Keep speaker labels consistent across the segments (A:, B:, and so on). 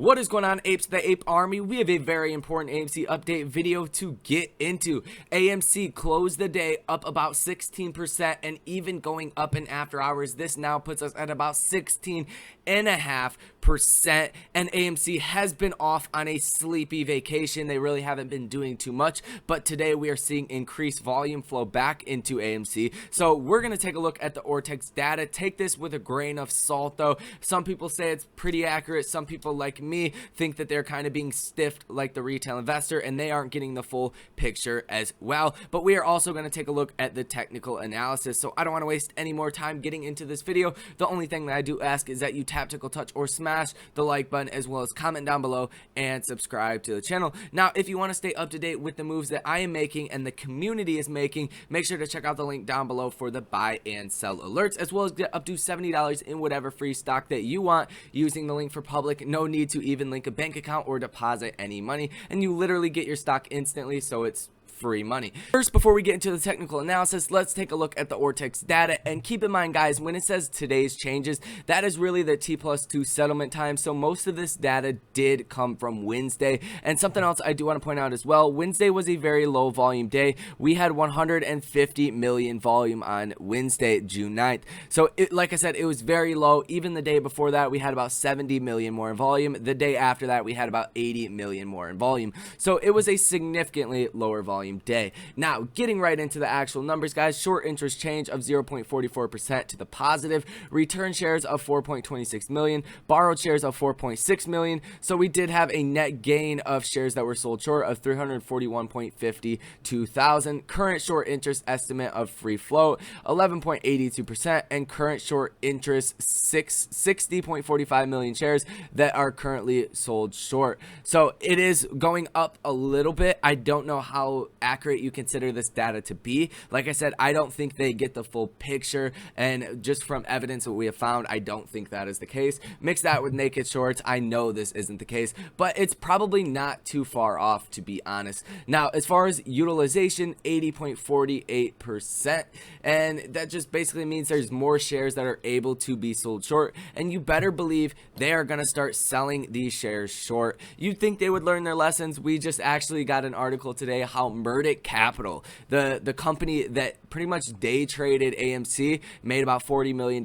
A: What is going on, apes, the ape army? We have a very important AMC update video to get into. AMC closed the day up about 16% and even going up in after hours. This now puts us at about 16.5%, and AMC has been off on a sleepy vacation. They really haven't been doing too much, but today we are seeing increased volume flow back into AMC. So we're going to take a look at the ortex data. Take this with a grain of salt though. Some people say it's pretty accurate. Some people like me think that they're kind of being stiffed like the retail investor, and they aren't getting the full picture as well. But we are also going to take a look at the technical analysis, so I don't want to waste any more time getting into this video. The only thing that I do ask is that you tactical touch or smash the like button, as well as comment down below and subscribe to the channel. Now, if you want to stay up to date with the moves that I am making and the community is making, make sure to check out the link down below for the buy and sell alerts, as well as get up to $70 in whatever free stock that you want using the link for public. No need to even link a bank account or deposit any money, and you literally get your stock instantly, so it's free money. First, before we get into the technical analysis, let's take a look at the ortex data. And keep in mind, guys, when it says today's changes, that is really the T+2 settlement time. So most of this data did come from Wednesday. And something else I do want to point out as well, Wednesday was a very low volume day. We had 150 million volume on Wednesday, June 9th. So like I said, it was very low. Even the day before that, we had about 70 million more in volume. The day after that, we had about 80 million more in volume. So it was a significantly lower volume day. Now, getting right into the actual numbers, guys, short interest change of 0.44% to the positive, return shares of 4.26 million, borrowed shares of 4.6 million. So we did have a net gain of shares that were sold short of 341.52 thousand. Current short interest estimate of free float 11.82%, and current short interest 60.45 million shares that are currently sold short. So it is going up a little bit. I don't know how accurate you consider this data to be. Like I said, I don't think they get the full picture, and just from evidence that we have found, I don't think that is the case. Mix that with naked shorts, I know this isn't the case, but it's probably not too far off, to be honest. Now, as far as utilization, 80.48%, and that just basically means there's more shares that are able to be sold short, and you better believe they are going to start selling these shares short. You'd think they would learn their lessons. We just actually got an article today how Murdoch Capital, the company that pretty much day traded AMC, made about $40 million,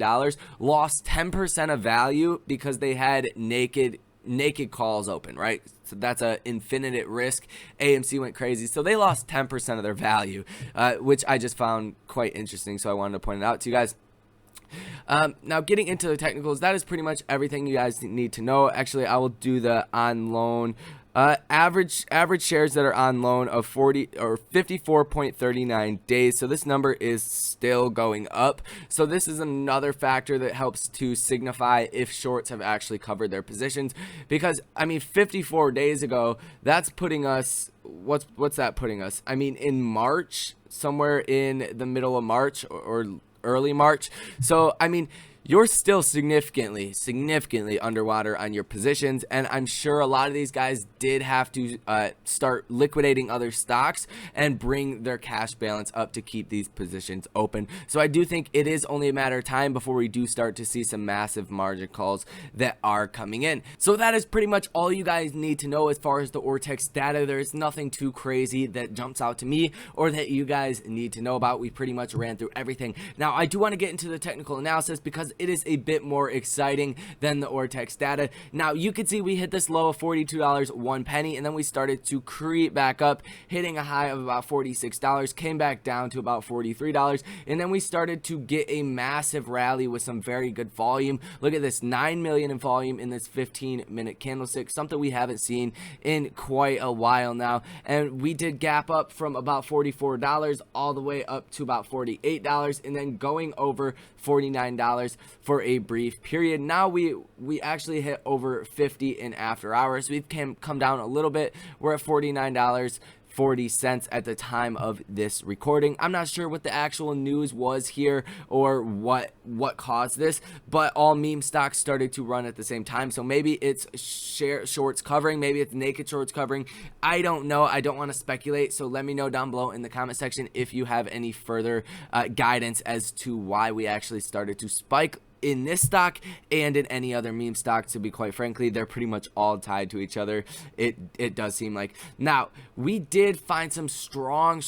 A: lost 10% of value because they had naked calls open, right? So that's an infinite risk. AMC went crazy, so they lost 10% of their value, which I just found quite interesting, so I wanted to point it out to you guys. Now, getting into the technicals, that is pretty much everything you guys need to know. Actually, I will do the on loan. Average shares that are on loan of 54.39 days. So this number is still going up. So this is another factor that helps to signify if shorts have actually covered their positions, because I mean, 54 days ago, that's putting us, what's that putting us? I mean, in March, somewhere in the middle of March or early March. So I mean, you're still significantly underwater on your positions, and I'm sure a lot of these guys did have to start liquidating other stocks and bring their cash balance up to keep these positions open. So I do think it is only a matter of time before we do start to see some massive margin calls that are coming in. So that is pretty much all you guys need to know as far as the ortex data. There's nothing too crazy that jumps out to me or that you guys need to know about. We pretty much ran through everything. Now, I do want to get into the technical analysis because it is a bit more exciting than the ortex data. Now, you can see we hit this low of $42.01, and then we started to creep back up, hitting a high of about $46, came back down to about $43, and then we started to get a massive rally with some very good volume. Look at this, 9 million in volume in this 15-minute candlestick, something we haven't seen in quite a while now. And we did gap up from about $44 all the way up to about $48, and then going over $49 for a brief period. Now we actually hit over 50 in after hours. We've come down a little bit. We're at $49.40 at the time of this recording. I'm not sure what the actual news was here or what caused this, but all meme stocks started to run at the same time. So maybe it's shorts covering, maybe it's naked shorts covering. I don't know. I don't want to speculate. So let me know down below in the comment section if you have any further guidance as to why we actually started to spike in this stock and in any other meme stock, to be quite frankly. They're pretty much all tied to each other, it does seem like. Now, we did find some strong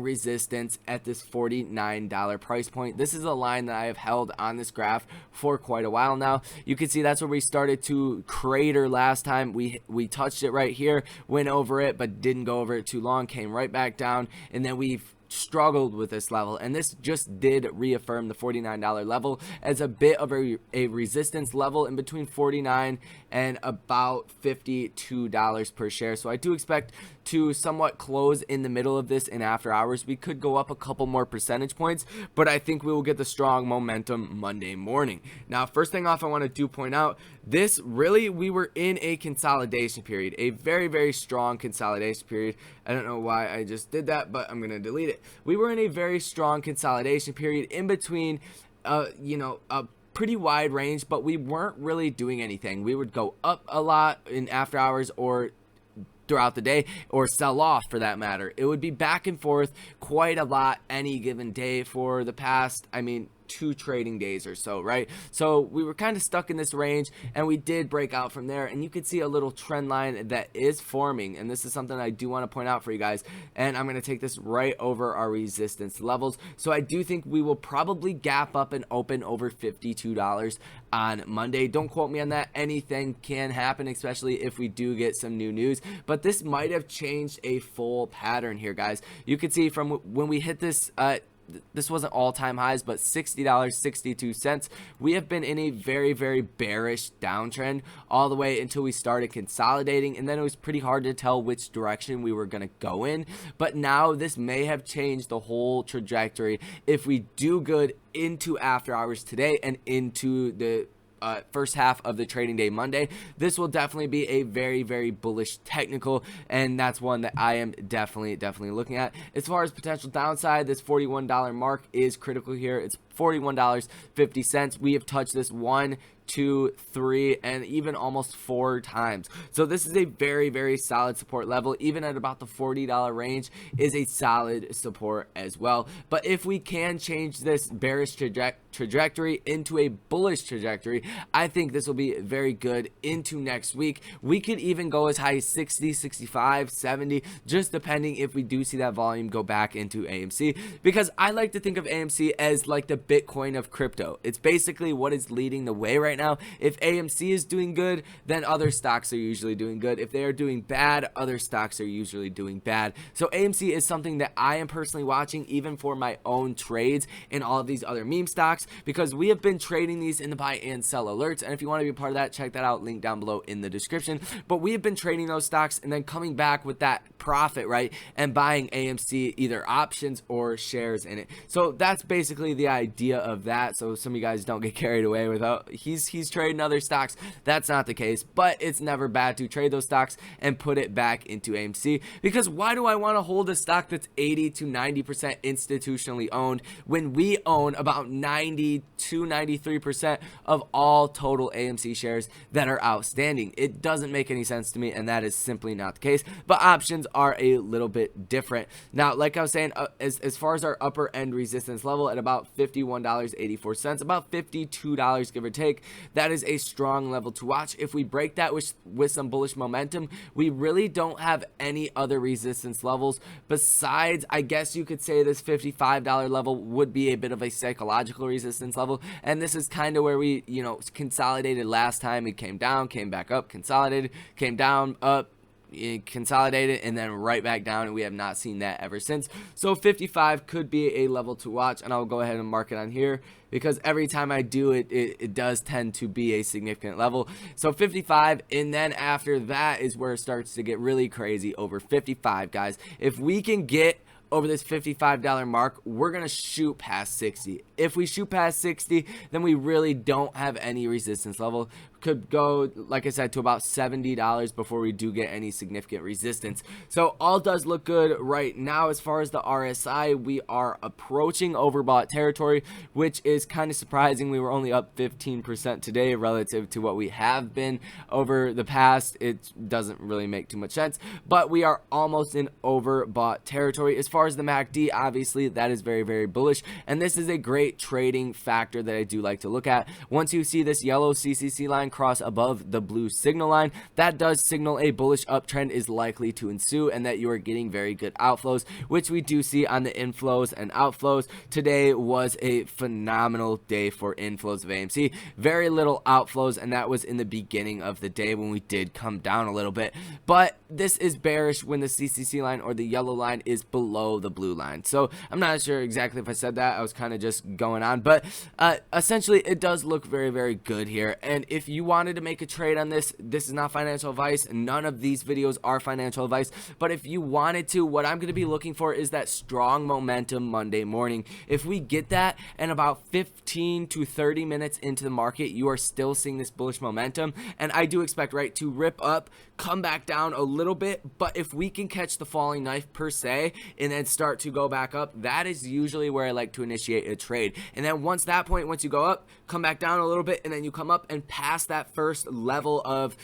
A: resistance at this $49 price point. This is a line that I have held on this graph for quite a while now. You can see that's where we started to crater last time. We touched it right here, went over it, but didn't go over it too long, came right back down, and then we've struggled with this level, and this just did reaffirm the $49 level as a bit of a resistance level in between $49 and about $52 per share. So I do expect to somewhat close in the middle of this in after hours. We could go up a couple more percentage points, but I think we will get the strong momentum Monday morning. Now, first thing off, I want to point out this really, we were in a consolidation period, a very strong consolidation period. I don't know why I just did that, but I'm going to delete it. We were in a very strong consolidation period in between, you know, a pretty wide range, but we weren't really doing anything. We would go up a lot in after hours or throughout the day, or sell off for that matter. It would be back and forth quite a lot any given day for the past, I mean, 2 trading days or so, right? So we were kind of stuck in this range, and we did break out from there, and you could see a little trend line that is forming, and this is something I do want to point out for you guys, and I'm going to take this right over our resistance levels. So I do think we will probably gap up and open over $52 on Monday. Don't quote me on that. Anything can happen, especially if we do get some new news, but this might have changed a full pattern here, guys. You can see from when we hit this this wasn't all-time highs, but $60.62. We have been in a very bearish downtrend all the way until we started consolidating, and then it was pretty hard to tell which direction we were going to go in. But now this may have changed the whole trajectory if we do good into after hours today and into the first half of the trading day Monday. This will definitely be a very bullish technical, and that's one that I am definitely looking at. As far as potential downside, this $41 mark is critical here. It's $41.50. We have touched this 1, 2, 3, and even almost 4 times. So this is a very solid support level. Even at about the $40 range is a solid support as well. But if we can change this bearish trajectory into a bullish trajectory, I think this will be very good into next week. We could even go as high as 60, 65, 70, just depending if we do see that volume go back into AMC, because I like to think of AMC as like the Bitcoin of crypto. It's basically what is leading the way right now. If AMC is doing good, then other stocks are usually doing good. If they are doing bad, other stocks are usually doing bad. So AMC is something that I am personally watching, even for my own trades in all of these other meme stocks, because we have been trading these in the buy and sell alerts. And if you want to be a part of that, check that out, link down below in the description. But we have been trading those stocks and then coming back with that profit, right, and buying AMC, either options or shares in it. So that's basically the idea of that. So some of you guys don't get carried away with, oh, he's trading other stocks. That's not the case, but it's never bad to trade those stocks and put it back into AMC, because why do I want to hold a stock that's 80 to 90% institutionally owned when we own about 90 to 93% of all total AMC shares that are outstanding? It doesn't make any sense to me, and that is simply not the case. But options are a little bit different. Now, like I was saying, as far as our upper end resistance level at about $51.84, about $52 give or take, that is a strong level to watch. If we break that with some bullish momentum, we really don't have any other resistance levels besides, I guess you could say, this $55 level would be a bit of a psychological resistance level, and this is kind of where we, you know, consolidated last time. It came down, came back up, consolidated, came down, up, consolidated, and then right back down, and we have not seen that ever since. So 55 could be a level to watch, and I'll go ahead and mark it on here, because every time I do it, it does tend to be a significant level. So 55, and then after that is where it starts to get really crazy over 55, guys. If we can get over this $55 mark, we're gonna shoot past 60. If we shoot past 60, then we really don't have any resistance level. could go, like I said, to about $70 before we do get any significant resistance. So all does look good right now. As far as the RSI, we are approaching overbought territory, which is kind of surprising. We were only up 15% today relative to what we have been over the past. It doesn't really make too much sense, but we are almost in overbought territory. As far as the MACD, obviously that is very, very bullish, and this is a great trading factor that I do like to look at. Once you see this yellow CCC line cross above the blue signal line, that does signal a bullish uptrend is likely to ensue and that you are getting very good outflows, which we do see on the inflows and outflows. Today was a phenomenal day for inflows of AMC, very little outflows, and that was in the beginning of the day when we did come down a little bit. But this is bearish when the CCC line or the yellow line is below the blue line. So I'm not sure exactly if I said that. I was kind of just going on, but essentially it does look very, very good here. And if you wanted to make a trade on this, this is not financial advice. None of these videos are financial advice, but if you wanted to, what I'm going to be looking for is that strong momentum Monday morning. If we get that and about 15 to 30 minutes into the market, you are still seeing this bullish momentum, and I do expect, right, to rip up, come back down a little bit, but if we can catch the falling knife per se and then start to go back up, that is usually where I like to initiate a trade. And then once that point, once you go up, come back down a little bit, and then you come up and pass that first level of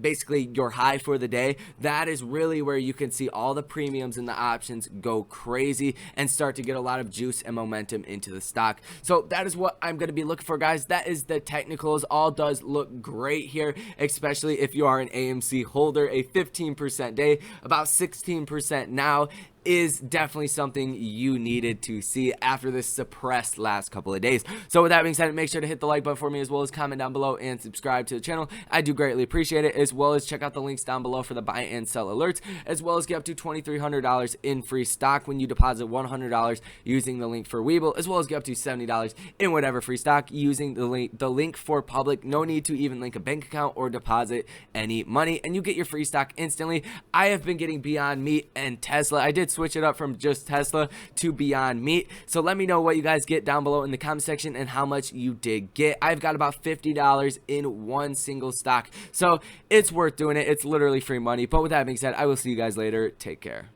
A: basically your high for the day, that is really where you can see all the premiums and the options go crazy and start to get a lot of juice and momentum into the stock. So that is what I'm going to be looking for, guys. That is the technicals. All does look great here, especially if you are an AMC holder. A 15% day, about 16% now, is definitely something you needed to see after this suppressed last couple of days. So with that being said, make sure to hit the like button for me, as well as comment down below and subscribe to the channel. I do greatly appreciate it, as well as check out the links down below for the buy and sell alerts, as well as get up to $2,300 in free stock when you deposit $100 using the link for Webull, as well as get up to $70 in whatever free stock using the link for public. No need to even link a bank account or deposit any money, and you get your free stock instantly. I have been getting Beyond Meat and Tesla. I did switch it up from just Tesla to Beyond Meat, so let me know what you guys get down below in the comment section and how much you did get. I've got about $50 in one single stock, so it's worth doing it. It's literally free money. But with that being said, I will see you guys later. Take care.